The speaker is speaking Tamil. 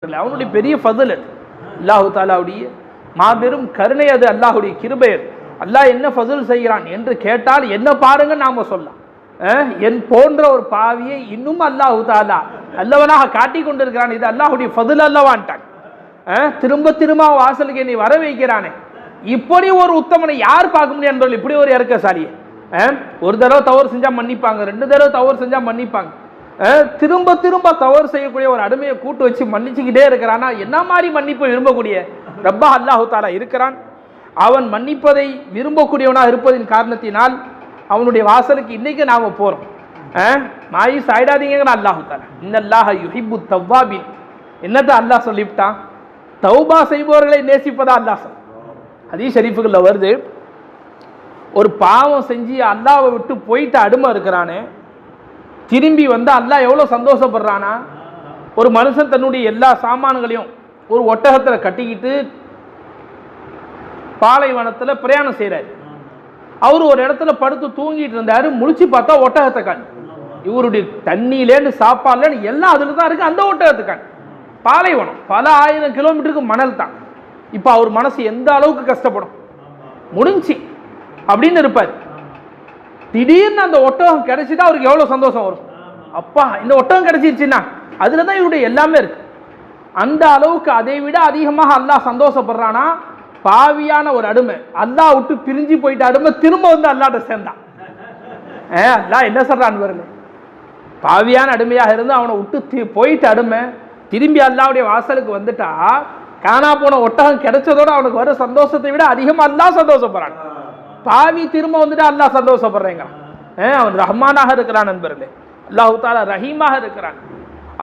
அவனுடைய பெரிய ஃபதுல் அல்லாஹு தாலாவுடைய மாபெரும் கருணை, அது அல்லாஹுடைய கிருபை. அல்லாஹ் என்ன ஃபதுல் செய்கிறான் என்று கேட்டால் என்ன பாருங்க நாம சொல்லலாம். என் போன்ற ஒரு பாவியை இன்னும் அல்லாஹு தாலா அல்லவனாக காட்டி கொண்டிருக்கிறான். இது அல்லாஹுடைய ஃபதுல் அல்லவான்ட்டான். திரும்ப திரும்ப வாசலுக்கு என்னை வர வைக்கிறானே, இப்படி ஒரு உத்தமனை யார் பார்க்க முடியும் என்பதில் இப்படி ஒரு இறக்கசாலியை. ஒரு தடவை தவறு செஞ்சா மன்னிப்பாங்க, 2 தடவை தவறு செஞ்சா மன்னிப்பாங்க. திரும்ப திரும்ப தவறு செய்யக்கூடிய ஒரு அடிமையை கூட்டு வச்சு மன்னிச்சுக்கிட்டே இருக்கிறானா, என்ன மாதிரி மன்னிப்பை விரும்பக்கூடிய ரப்பா அல்லாஹு தாலா இருக்கிறான். அவன் மன்னிப்பதை விரும்பக்கூடியவனாக இருப்பதின் காரணத்தினால் அவனுடைய வாசலுக்கு இன்னைக்கு நாம போறோம். மாயிஸ் ஆயிடாதீங்க அல்லாஹு தாலா இன்னல்லாஹ யுஹிப்பு தவ்வாபின். என்னத்தை அல்லாஹ் சொல்லிவிட்டான்? தௌபா செய்பவர்களை நேசிப்பதா அல்லாஹ் சொல். ஹதீஸ் ஷரீஃபுகளில் வருது, ஒரு பாவம் செஞ்சு அல்லாஹ்வை விட்டு போயிட்டு அடிமை இருக்கிறானே, திரும்பி வந்து அல்லாஹ் எவ்வளோ சந்தோஷப்படுறானா. ஒரு மனுஷன் தன்னுடைய எல்லா சாமான்களையும் ஒரு ஒட்டகத்தில் கட்டிக்கிட்டு பாலைவனத்தில் பிரயாணம் செய்கிறார். அவர் ஒரு இடத்துல படுத்து தூங்கிட்டு இருந்தார். முழிச்சு பார்த்தா ஒட்டகத்தை காண். இவருடைய தண்ணியிலேருந்து சாப்பாடுலேருந்து எல்லாம் அதில் தான் இருக்குது. அந்த ஒட்டகத்தை காண். பாலைவனம் பல 1000 கிலோமீட்டருக்கு மணல் தான். இப்போ அவர் மனசு எந்த அளவுக்கு கஷ்டப்படும், முடிஞ்சு அப்படின்னு இருப்பார். திடீர்னு அந்த ஒட்டகம் கிடைச்சிட்டா அவருக்கு எவ்வளோ சந்தோஷம் வரும். அப்பா இந்த ஒட்டகம் கிடைச்சிருச்சுன்னா அதில் தான் இவருடைய எல்லாமே இருக்கு. அந்த அளவுக்கு அதை விட அதிகமாக அல்லாஹ் சந்தோஷப்படுறானா. பாவியான ஒரு அடிமை அல்லாஹ் விட்டு பிரிஞ்சு போயிட்ட அடிமை திரும்ப வந்து அல்லாட்ட சேர்ந்தான். அல்லாஹ் என்ன சொல்றான்னு பாருங்க. பாவியான அடிமையாக இருந்து அவனை விட்டு போயிட்ட அடிமை திரும்பி அல்லாஹ்வுடைய வாசலுக்கு வந்துட்டா, காணா போன ஒட்டகம் கிடைச்சதோட அவனுக்கு வர சந்தோஷத்தை விட அதிகமாக அல்லாஹ் சந்தோஷப்படுறான். பாவி திரும்ப வந்துட்டு அல்லாஹ் சந்தோஷப்படுறேங்க. அவன் ரஹ்மானாக இருக்கிறான் நண்பர்களே, அல்லாஹு தாலா ரஹீமாக இருக்கிறான்.